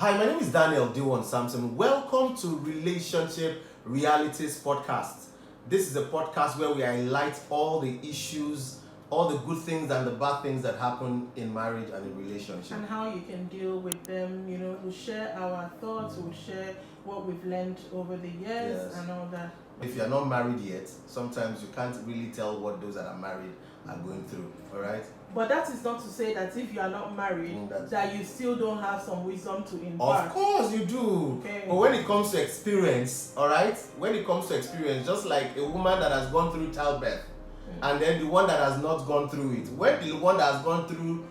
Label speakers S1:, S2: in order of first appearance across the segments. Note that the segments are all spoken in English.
S1: Hi, my name is Daniel Diwon Samson. Welcome to Relationship Realities Podcast. This is a podcast where we highlight all the issues, all the good things and the bad things that happen in marriage and in relationship.
S2: And how you can deal with them. We'll share our thoughts, we'll share what we've learned over the years and all that.
S1: If you're not married yet, sometimes you can't really tell what those that are married are going through, all right?
S2: But that is not to say that if you are not married, that you still don't have some wisdom to impart.
S1: Of course you do.
S2: Okay.
S1: But when it comes to experience, all right? When it comes to experience, just like a woman that has gone through childbirth, and then the one that has not gone through it. When the one that has gone through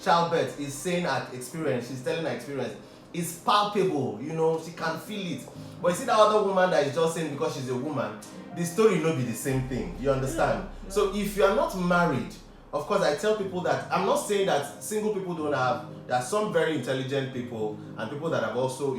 S1: childbirth is saying her experience, she's telling her experience, it's palpable, she can feel it. But you see that other woman that is just saying because she's a woman, the story will not be the same thing. You understand?
S2: No.
S1: So if you are not married, of course, I tell people that I'm not saying that single people don't have. There are some very intelligent people and people that have also,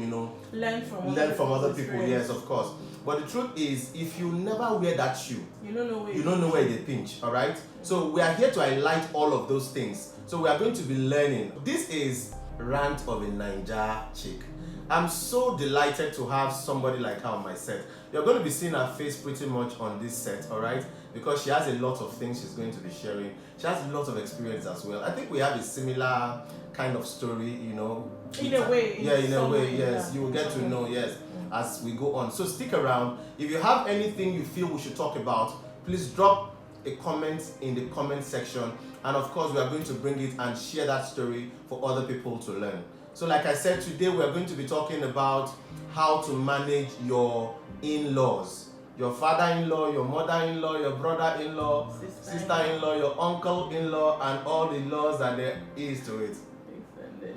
S2: learn from
S1: other people. Yes, of course. But the truth is, if you never wear that shoe,
S2: you don't know
S1: where they pinch. All right. So we are here to highlight all of those things. So we are going to be learning. This is Rant of a Naija Chick. I'm so delighted to have somebody like her on my set. You're going to be seeing her face pretty much on this set, all right? Because she has a lot of things she's going to be sharing. She has a lot of experience as well. I think we have a similar kind of story,
S2: In a way.
S1: Yeah, in a way, yes.
S2: Yeah.
S1: You will get to know, yes, as we go on. So stick around. If you have anything you feel we should talk about, please drop a comment in the comment section. And of course, we are going to bring it and share that story for other people to learn. So like I said, today we are going to be talking about how to manage your in-laws. Your father-in-law, your mother-in-law, your brother-in-law, sister-in-law, your uncle-in-law, and all the laws that there is to it.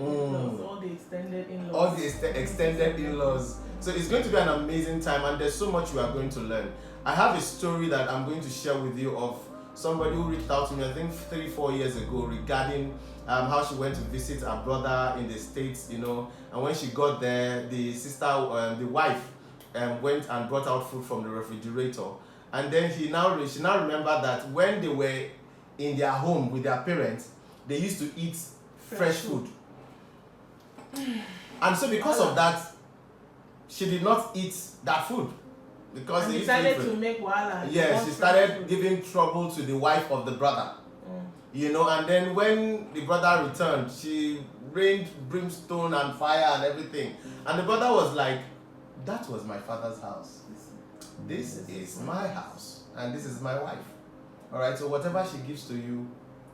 S2: All the extended in-laws.
S1: All the extended in-laws. So it's going to be an amazing time, and there's so much we are going to learn. I have a story that I'm going to share with you of somebody who reached out to me, I think 3-4 years ago, regarding how she went to visit her brother in the States, and when she got there, the sister, the wife, went and brought out food from the refrigerator, and then she now remembered that when they were in their home with their parents, they used to eat fresh food. And so because of that, she did not eat that food. Because
S2: and
S1: they
S2: decided to make wahala.
S1: Yes, she started giving trouble to the wife of the brother. And then when the brother returned, she rained brimstone and fire and everything. And the brother was like, that was my father's house. This is my house. And this is my wife. All right, so whatever she gives to you,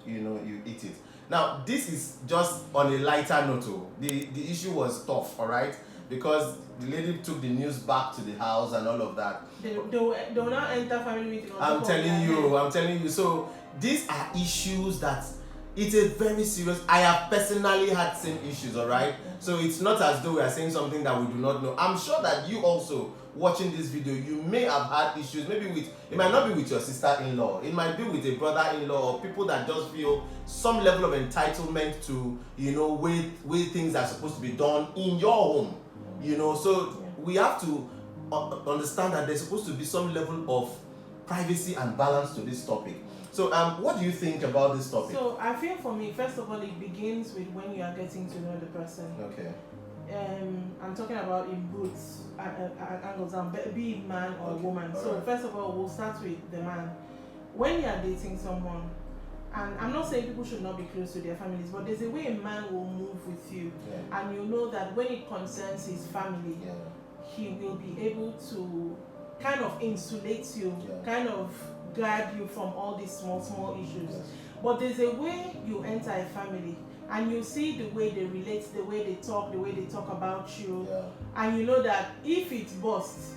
S1: you eat it. Now, this is just on a lighter note. The issue was tough, all right? Because the lady took the news back to the house and all of that.
S2: They will not enter family meeting.
S1: I'm telling you. So these are issues that it's a very serious. I have personally had same issues, all right? So it's not as though we are saying something that we do not know. I'm sure that you also watching this video, you may have had issues. Maybe it might not be with your sister-in-law. It might be with a brother-in-law or people that just feel some level of entitlement to, way things are supposed to be done in your home. So we have to understand that there's supposed to be some level of privacy and balance to this topic. So what do you think about this topic?
S2: So I feel for me, first of all, it begins with when you are getting to know the person.
S1: Okay.
S2: I'm talking about in both angles, be it man or woman.
S1: All
S2: so
S1: right.
S2: First of all, we'll start with the man. When you are dating someone, and I'm not saying people should not be close to their families, but there's a way a man will move with you, and you know that when it concerns his family, he will be able to kind of insulate you, kind of guard you from all these small issues. But there's a way you enter a family, and you see the way they relate, the way they talk about you, and you know that if it bursts,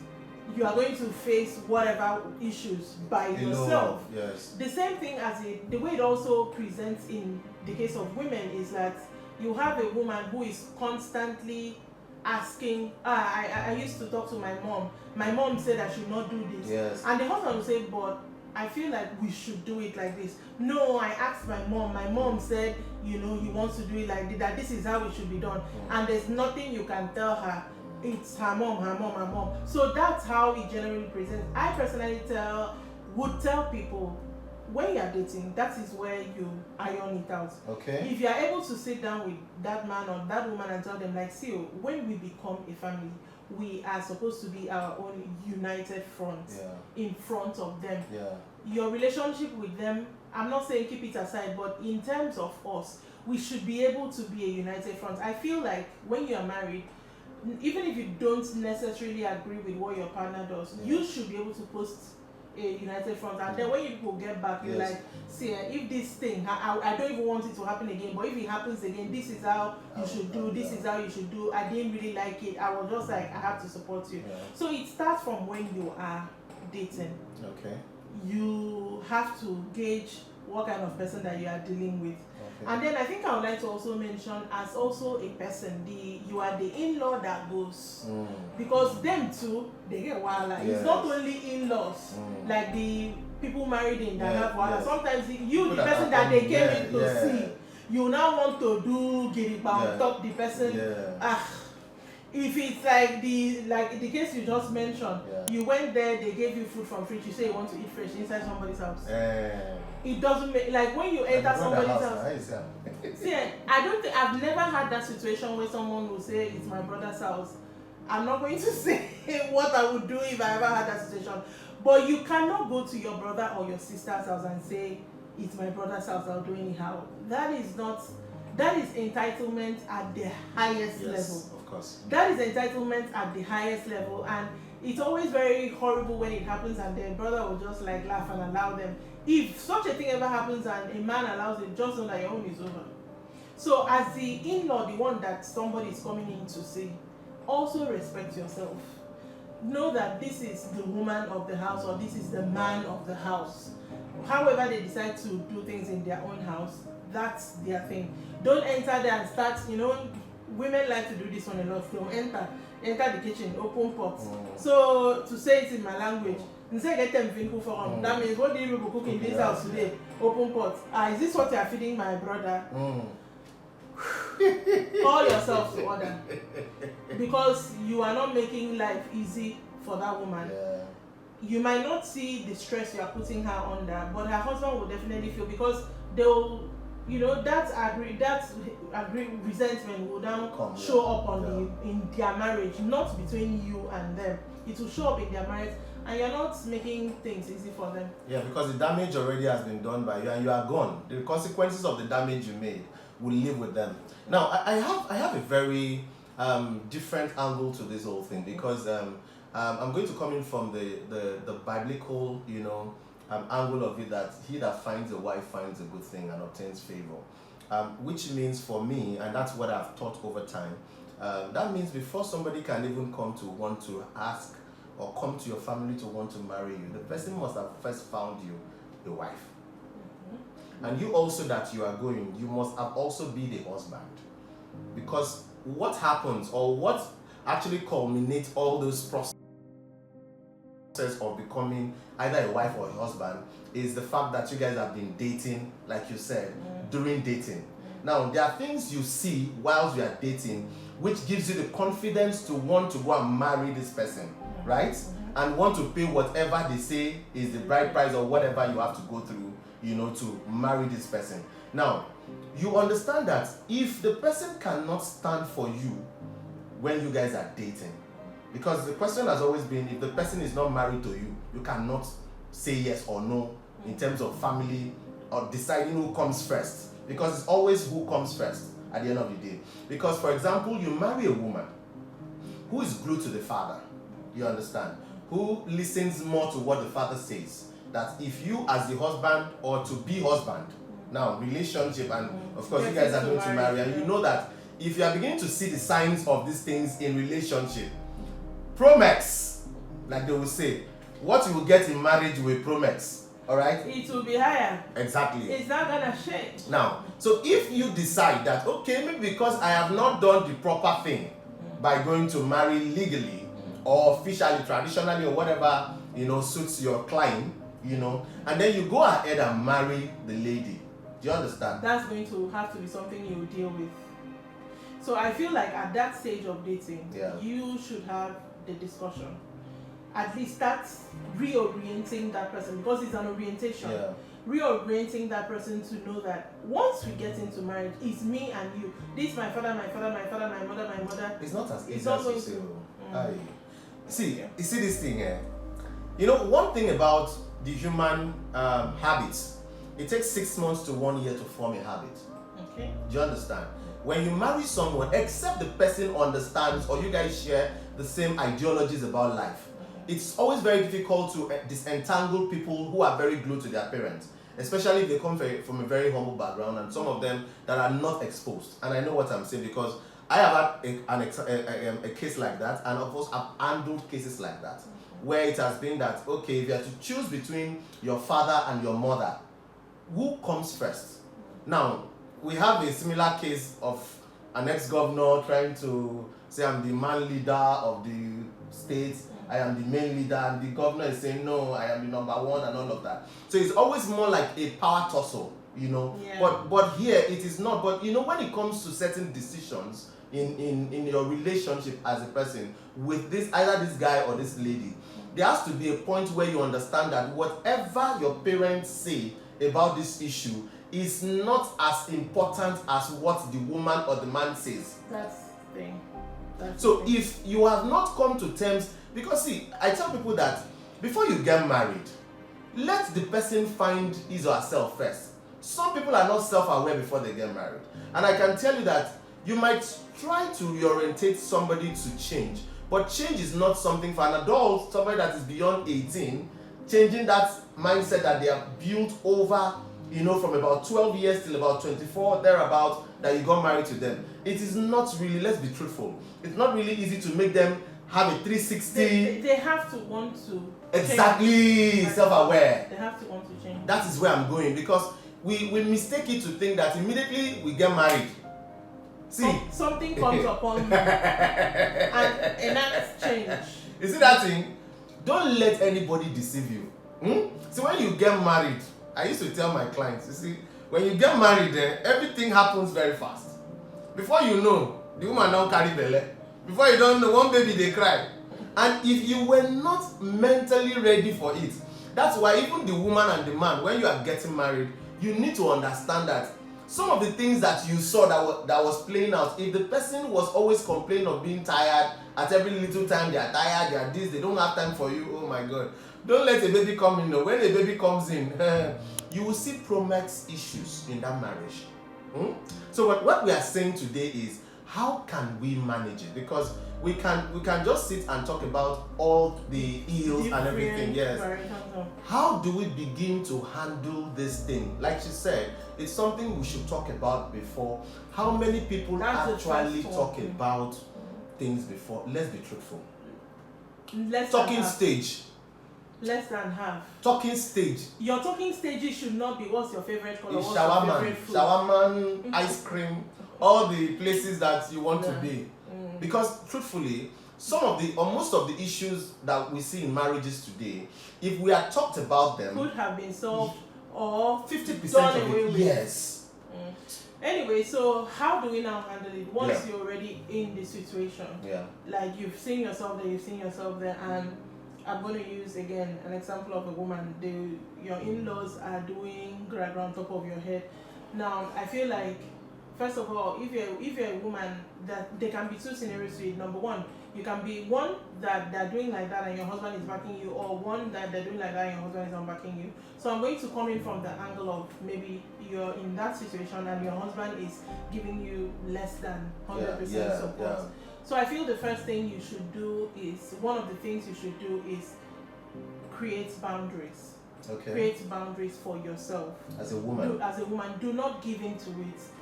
S2: you are going to face whatever issues by yourself.
S1: Yes.
S2: The same thing as the way it also presents in the case of women is that you have a woman who is constantly asking, I used to talk to my mom. My mom said I should not do this.
S1: Yes.
S2: And the husband will say, but I feel like we should do it like this. No, I asked my mom. My mom said, he wants to do it like this, that this is how it should be done. And there's nothing you can tell her. It's her mom. So that's how it generally presents. I personally would tell people, when you are dating, that is where you iron it out.
S1: Okay.
S2: If you are able to sit down with that man or that woman and tell them, like, see, when we become a family, we are supposed to be our own united front in front of them. Your relationship with them, I'm not saying keep it aside, but in terms of us, we should be able to be a united front. I feel like when you are married, even if you don't necessarily agree with what your partner does, you should be able to post a united front, and then when you people get back, you're like, see, if this thing, I don't even want it to happen again, but if it happens again, this is how you should do, this is how you should do. I didn't really like it, I was just like, I have to support you. So it starts from when you are dating.
S1: Okay.
S2: You have to gauge what kind of person that you are dealing with. And then I think I would like to also mention, as also a person, you are the in-law that goes, because them too, they get wild. It's not only in-laws, like the people married in that have wild. Sometimes you, the person that they came in to see, you now want to do giriba on top the person. If it's like the case you just mentioned, you went there, they gave you food from fridge, you say you want to eat fresh inside somebody's house. It doesn't make, like when you enter somebody's house. See, I've never had that situation where someone will say it's my brother's house. I'm not going to say what I would do if I ever had that situation. But you cannot go to your brother or your sister's house and say it's my brother's house, I'll do anyhow. That is entitlement at the highest level.
S1: Of course.
S2: That is entitlement at the highest level, and it's always very horrible when it happens and the brother will just like laugh and allow them. If such a thing ever happens and a man allows it, just know that your own is over. So as the in-law, the one that somebody is coming in to see, also respect yourself. Know that this is the woman of the house or this is the man of the house. However they decide to do things in their own house, that's their thing. Don't enter there and start, women like to do this one a lot. So enter the kitchen, open pots. So to say it in my language, that means what do you people cook in this house today? Open pots. Is this what you are feeding my brother? Call yourself to order, because you are not making life easy for that woman. You might not see the stress you are putting her under, but her husband will definitely feel, because they'll, that resentment will now show up in their marriage, not between you and them. It will show up in their marriage, and you're not making things easy for them.
S1: Yeah, because the damage already has been done by you, and you are gone. The consequences of the damage you made will live with them. Now, I have a very different angle to this whole thing, because I'm going to come in from the biblical, angle of it, that he that finds a wife finds a good thing and obtains favor, which means for me, and that's what I've taught over time, that means before somebody can even come to want to ask or come to your family to want to marry you, the person must have first found you a wife. And you also, that you are going, you must have also be the husband. Because what happens, or what actually culminates all those processes of becoming either a wife or a husband, is the fact that you guys have been dating, like you said, during dating. Now, there are things you see whilst you are dating which gives you the confidence to want to go and marry this person, right? And want to pay whatever they say is the bride price or whatever you have to go through, to marry this person. Now, you understand that if the person cannot stand for you when you guys are dating, because the question has always been, if the person is not married to you, you cannot say yes or no in terms of family or deciding who comes first, because it's always who comes first at the end of the day. Because, for example, you marry a woman who is glued to the father, you understand, who listens more to what the father says, that if you as the husband or to be husband, now relationship, and of course you guys are going to marry, and you know that if you are beginning to see the signs of these things in relationship, Promex, like they will say, what you will get in marriage will Promex, all right?
S2: It will be higher.
S1: Exactly.
S2: It's not gonna change.
S1: Now, so if you decide that, okay, maybe because I have not done the proper thing by going to marry legally or officially, traditionally, or whatever, suits your client, and then you go ahead and marry the lady. Do you understand?
S2: That's going to have to be something you deal with. So I feel like at that stage of dating, you should have the discussion. at least start reorienting that person, because it's an orientation. Reorienting that person to know that once we get into marriage, it's me and you. This my father, my father, my father, my mother, my mother.
S1: It's not as easy
S2: it's not
S1: as
S2: going
S1: you say.
S2: to.
S1: See, you see this thing here. You know, one thing about the human habits, it takes 6 months to 1 year to form a habit.
S2: Okay.
S1: Do you understand? When you marry someone, except the person understands or you guys share the same ideologies about life, it's always very difficult to disentangle people who are very glued to their parents, especially if they come from a very humble background, and some of them that are not exposed. And I know what I'm saying because I have had a case like that, and of course I've handled cases like that, where it has been that, okay, if you have to choose between your father and your mother, who comes first? Now, we have a similar case of an ex-governor trying to say, I'm the man leader of the state, I am the main leader, and the governor is saying, no, I am the number one, and all of that. So it's always more like a power tussle, you know.
S2: Yeah.
S1: But here it is not. But you know, when it comes to certain decisions in your relationship as a person with this, either this guy or this lady, there has to be a point where you understand that whatever your parents say about this issue is not as important as what the woman or the man says.
S2: That's the thing.
S1: So if you have not come to terms, because see, I tell people that before you get married, let the person find his or herself first. Some people are not self-aware before they get married. And I can tell you that you might try to reorientate somebody to change, but change is not something for an adult, somebody that is beyond 18, changing that mindset that they have built over, you know, from about 12 years till about 24, thereabout, that you got married to them. It is not really, let's be truthful, it's not really easy to make them have a 360.
S2: They have to want to
S1: exactly
S2: change.
S1: Self-aware.
S2: They have to want to change.
S1: That is where I'm going, because we mistake it to think that immediately we get married. See,
S2: something comes upon you and enacts change.
S1: You see that thing? Don't let anybody deceive you. See, when you get married, I used to tell my clients, you see, when you get married, everything happens very fast. Before you know, the woman now carry belly. Before you don't know, one baby they cry. And if you were not mentally ready for it, that's why even the woman and the man, when you are getting married, you need to understand that some of the things that you saw that was playing out, if the person was always complaining of being tired, at every little time they are tired, they are this, they don't have time for you, oh my God. Don't let a baby come in. When a baby comes in, you will see promax issues in that marriage. So what we are saying today is, how can we manage it? Because we can just sit and talk about all the ills and everything. Yes. How do we begin to handle this thing? Like she said, it's something we should talk about before. How many people actually talk about things before? Let's be truthful. Talking stage.
S2: Less than half.
S1: Talking stage.
S2: Your talking stages should not be what's your favorite color, what's
S1: shawarma,
S2: your favorite food.
S1: Shawarma, ice cream, all the places that you want to be. Because truthfully, some of the or most of the issues that we see in marriages today, if we had talked about them,
S2: could have been solved or
S1: 50%
S2: done
S1: of
S2: away
S1: it.
S2: with.
S1: Yes.
S2: Anyway, so how do we now handle it once you're already in the situation?
S1: Yeah.
S2: Like you've seen yourself there, and I'm going to use again an example of a woman. Your in-laws are doing grab on top of your head. Now, I feel like, first of all, if you're a woman, that there can be two scenarios to it. Number one, you can be one that they're doing like that and your husband is backing you, or one that they're doing like that and your husband is not backing you. So I'm going to come in from the angle of maybe you're in that situation and your husband is giving you less than 100% support. Yeah. So I feel the first thing you should do is, one of the things you should do is create boundaries.
S1: Okay.
S2: Create boundaries for yourself.
S1: As a woman.
S2: Do not give in to it.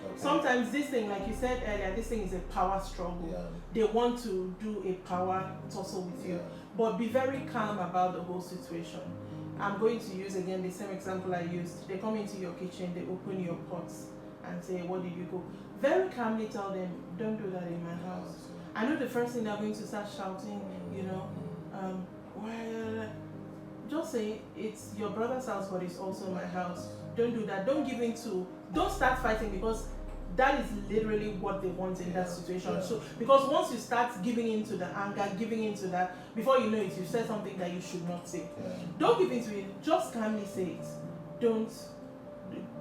S1: Okay.
S2: Sometimes this thing, like you said earlier, this thing is a power struggle.
S1: Yeah.
S2: They want to do a power tussle with you. But be very calm about the whole situation. I'm going to use again the same example I used. They come into your kitchen, they open your pots and say, what did you cook? Very calmly tell them, don't do that in my house. I know the first thing they're going to start shouting, just say it's your brother's house, but it's also my house. Don't do that. Don't give in to. Don't start fighting, because that is literally what they want in that situation. So because once you start giving into the anger, giving into that, before you know it, you said something that you should not say. Don't give into it, just calmly say it. Don't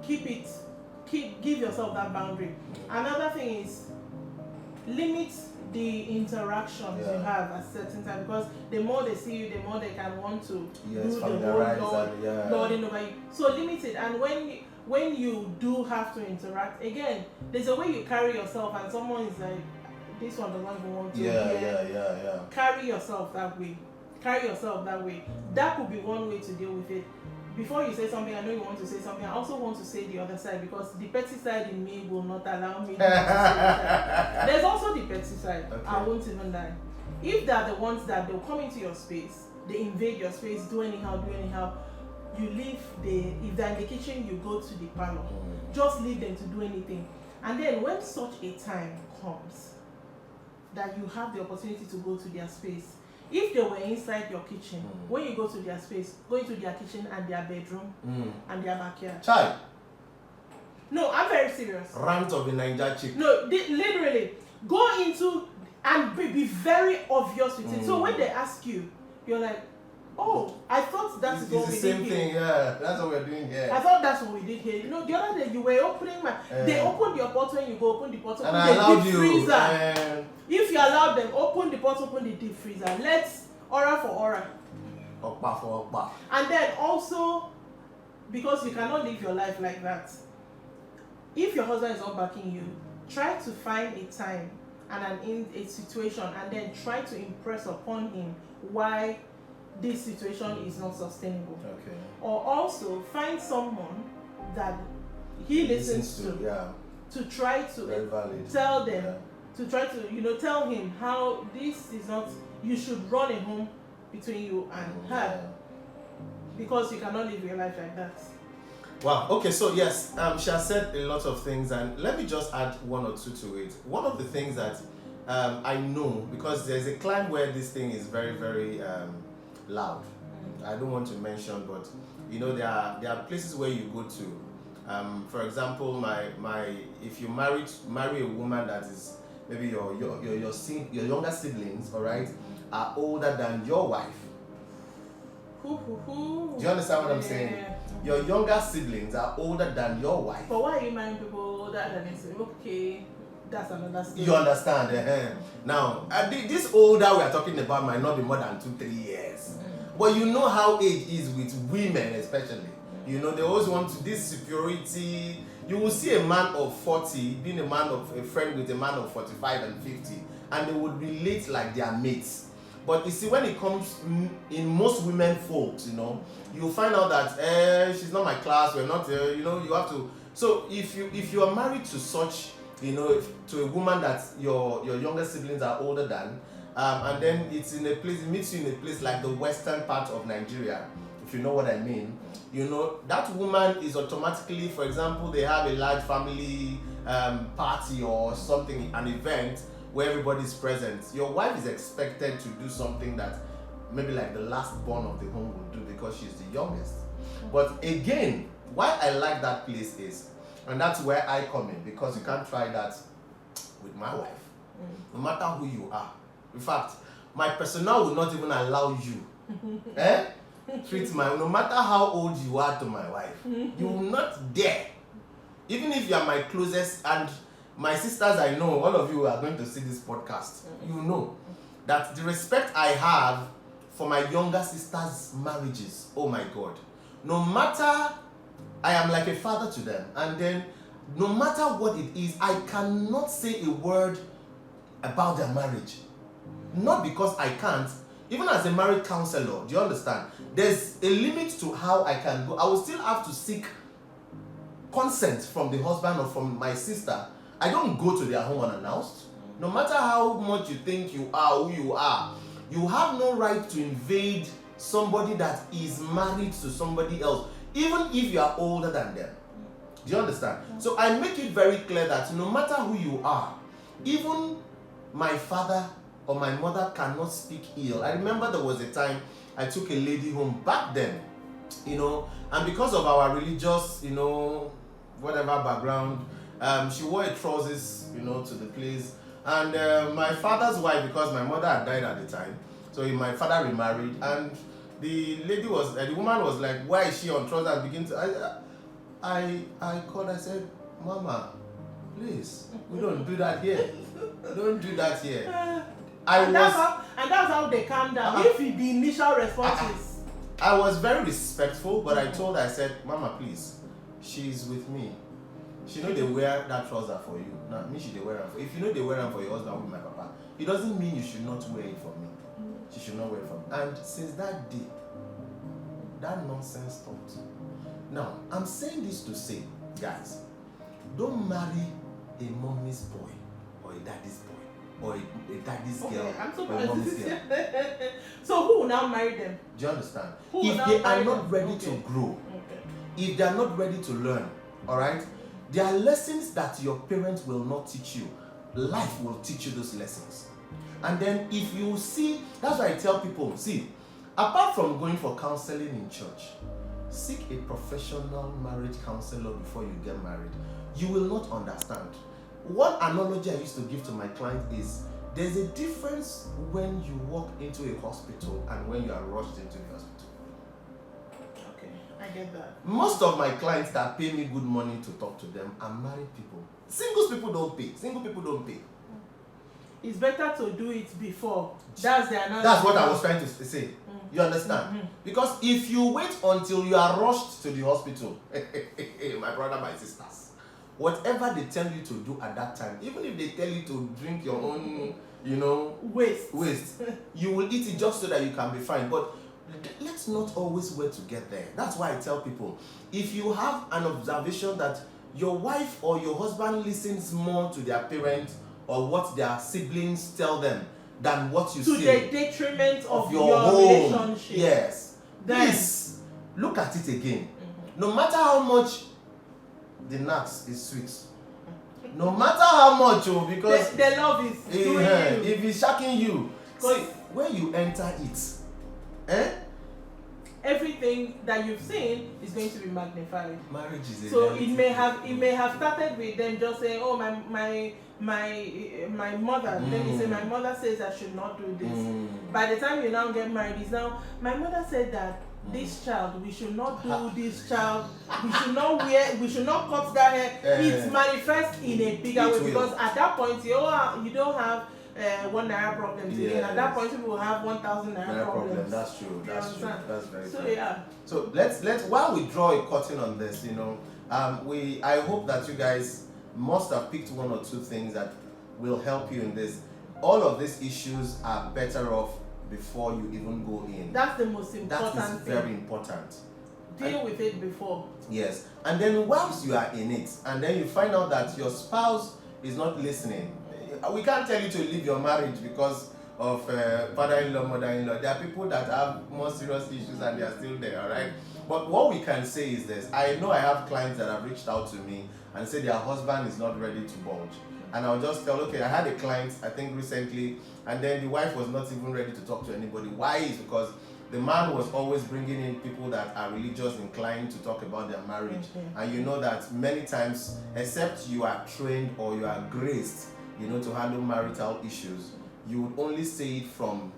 S2: give yourself that boundary. Another thing is limit the interactions you have at certain time, because the more they see you, the more they can want to do the whole lording over you. So limit it. And when you do have to interact, again, there's a way you carry yourself, and someone is like, this one doesn't even want to carry yourself that way. That could be one way to deal with it. Before you say something, I know you want to say something, I also want to say the other side, because the petty side in me will not allow me to say that. There's also the petty side. I won't even lie. If they're the ones that they'll come into your space, they invade your space, do anyhow, you leave if they're in the kitchen, you go to the parlor. Just leave them to do anything. And then when such a time comes that you have the opportunity to go to their space, if they were inside your kitchen, when you go to their space, go into their kitchen and their bedroom and their backyard.
S1: Child.
S2: No, I'm very serious.
S1: Rant of the Niger chick.
S2: No, literally. Go into and be very obvious with it. So when they ask you, you're like, oh, I thought that's what we did here. It's the same thing,
S1: That's what we're doing here.
S2: I thought that's what we did here. The other day you were opening they opened your pot when you go open the pot,
S1: and I allowed you.
S2: Freezer. If you allow them, open the pot, open the deep freezer. Let's aura for aura.
S1: Okpa for okpa.
S2: And then also, because you cannot live your life like that. If your husband is not backing you, try to find a time and in a situation, and then try to impress upon him why this situation is not sustainable. Or also find someone that he listens to try to tell them, to try to tell him how this is not, you should run a home between you and her, because you cannot live your life like that.
S1: Wow. Okay, so yes, she has said a lot of things, and let me just add one or two to it. One of the things that I know, because there's a climb where this thing is very, very loud. I don't want to mention, but there are places where you go to. For example, if you marry a woman that is maybe your younger siblings, all right, are older than your wife. Do you understand what I'm saying? Your younger siblings are older than your wife.
S2: But why are you marrying people older than you? Okay, that's another story.
S1: You understand? Now, this older we are talking about might not be more than 2-3 years. But you know how age is with women, especially. They always want this superiority. You will see a man of 40 being a friend with a man of 45 and 50, and they would relate like they are mates. But you see, when it comes in most women folks, you'll find out that she's not my class. We're not. You have to. So if you are married to such, to a woman that your younger siblings are older than, and then it meets you in a place like the western part of Nigeria, if you know what I mean. That woman is automatically, for example, they have a large family party or something, an event where everybody's present. Your wife is expected to do something that maybe like the last born of the home will do, because she's the youngest. But again, why I like that place is, and that's where I come in, because you can't try that with my wife. No matter who you are. In fact, my personnel will not even allow you treat no matter how old you are to my wife, you will not dare. Even if you are my closest, and my sisters, I know all of you are going to see this podcast, you know that the respect I have for my younger sisters' marriages, oh my God, no matter, I am like a father to them, and then no matter what it is, I cannot say a word about their marriage. Not because I can't, even as a marriage counselor, do you understand? There's a limit to how I can go. I will still have to seek consent from the husband or from my sister. I don't go to their home unannounced. No matter how much you think you are who you are, you have no right to invade somebody that is married to somebody else, even if you are older than them. Do you understand? So I make it very clear that no matter who you are, even my father or my mother cannot speak ill. I remember there was a time I took a lady home back then, and because of our religious, whatever background, She wore a trousers, to the place. And my father's wife, because my mother had died at the time, so my father remarried, and the woman was like, "Why is she on trousers?" And begin to, I called. I said, "Mama, please, we don't do that here. Don't do that here."
S2: That's how they calm down. If the initial response is,
S1: I was very respectful, but I told her, I said, "Mama, please, she's with me. She know they wear that trouser for you. Now, me she they wear them for. If you know they wear them for your husband with my papa, it doesn't mean you should not wear it for me. She should not wear it for me." And since that day, that nonsense stopped. Now, I'm saying this to say, guys, don't marry a mommy's boy or a daddy's boy or a daddy's girl or a mommy's girl.
S2: So who will now marry them?
S1: Do you understand? If they are not ready to grow, if they are not ready to learn, all right, there are lessons that your parents will not teach you. Life will teach you those lessons. And then if you see, that's why I tell people, see, apart from going for counseling in church, seek a professional marriage counselor before you get married. You will not understand. One analogy I used to give to my client is, there's a difference when you walk into a hospital and when you are rushed into the hospital.
S2: I get that.
S1: Most of my clients that pay me good money to talk to them are married people. Single people don't pay.
S2: It's better to do it before. That's the analogy.
S1: That's what I was trying to say. You understand? Because if you wait until you are rushed to the hospital, my brother, my sisters, whatever they tell you to do at that time, even if they tell you to drink your own, waste, you will eat it just so that you can be fine. But let's not always wait to get there. That's why I tell people, if you have an observation that your wife or your husband listens more to their parents or what their siblings tell them than what you say,
S2: to the detriment of your
S1: home
S2: relationship,
S1: yes, then please look at it again. No matter how much the nuts is sweet, no matter how much, because
S2: the love is doing you.
S1: If it's shocking you, see, when you enter it,
S2: everything that you've seen is going to be magnified.
S1: Marriage is
S2: so it may have started with them just saying, "Oh, my mother." Let me say, my mother says I should not do this. By the time you now get married, it's now, my mother said that this child, we should not do this child, we should not cut that hair. It manifests in a bigger way, because at that point you don't have 1 naira problems again. At that point people will have 1,000 naira problems.
S1: That's true. That's very
S2: so
S1: true.
S2: Yeah.
S1: So let's while we draw a curtain on this, I hope that you guys must have picked one or two things that will help you in this. All of these issues are better off before you even go in.
S2: That's the most important thing.
S1: That is very important.
S2: Deal with it before.
S1: Yes. And then once you are in it, and then you find out that your spouse is not listening, we can't tell you to leave your marriage because of father-in-law, mother-in-law. There are people that have more serious issues and they are still there, all right? But what we can say is this. I know I have clients that have reached out to me and say their husband is not ready to budge. And I'll just tell, okay, I had a client, I think recently, and then the wife was not even ready to talk to anybody. Why? Is because the man was always bringing in people that are religious inclined to talk about their marriage. And you know that many times, except you are trained or you are graced, to handle marital issues, you would only say it from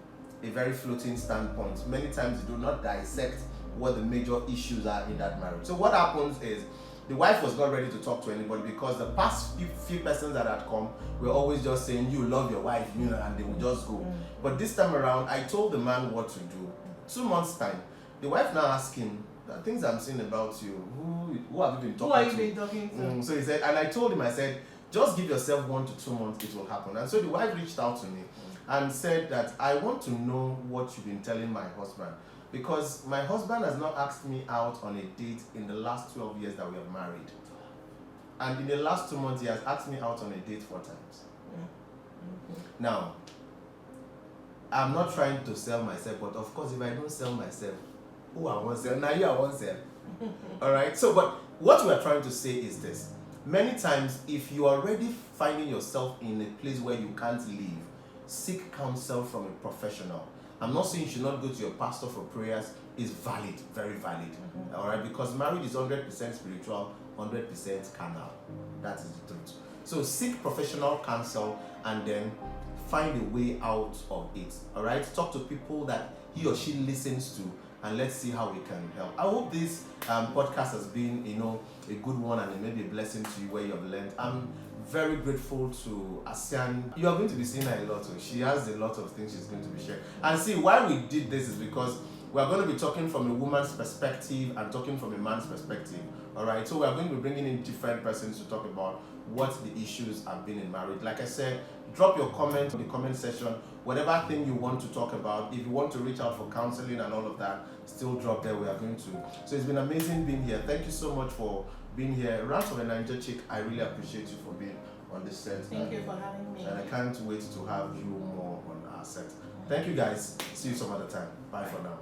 S1: a very floating standpoint. Many times you do not dissect what the major issues are in that marriage. So what happens is, the wife was not ready to talk to anybody because the past few persons that had come were always just saying, "You love your wife," and they would just go. But this time around, I told the man what to do. 2 months time, the wife now asked him, "The things I'm saying about you, who have you been talking to?"
S2: Who have you been talking to?
S1: So he said, and I told him, I said, "Just give yourself 1 to 2 months, it will happen." And so the wife reached out to me and said that, "I want to know what you've been telling my husband, because my husband has not asked me out on a date in the last 12 years that we have married. And in the last 2 months, he has asked me out on a date 4 times. Now, I'm not trying to sell myself, but of course, if I don't sell myself, who I won't sell? Now you I won't sell." All right? So, but what we are trying to say is this. Many times, if you are already finding yourself in a place where you can't leave, seek counsel from a professional. I'm not saying you should not go to your pastor for prayers. is valid, very valid. All right, because marriage is 100% spiritual, 100% carnal. That is the truth. So seek professional counsel and then find a way out of it. All right, talk to people that he or she listens to, and let's see how we can help. I hope this podcast has been, a good one and maybe a blessing to you where you have learned. I'm very grateful to Asian. You are going to be seeing her a lot. She has a lot of things she's going to be sharing. And see, why we did this is because we are going to be talking from a woman's perspective and talking from a man's perspective. All right, so we are going to be bringing in different persons to talk about what the issues have been in marriage. Like I said, drop your comment in the comment section, whatever thing you want to talk about. If you want to reach out for counseling and all of that, still drop there. We are going to. So it's been amazing being here. Thank you so much for being here. Rant of a Niger Chick, I really appreciate you for being on this set.
S2: Thank you for having me.
S1: And I can't wait to have you more on our set. Thank you guys. See you some other time. Bye for now.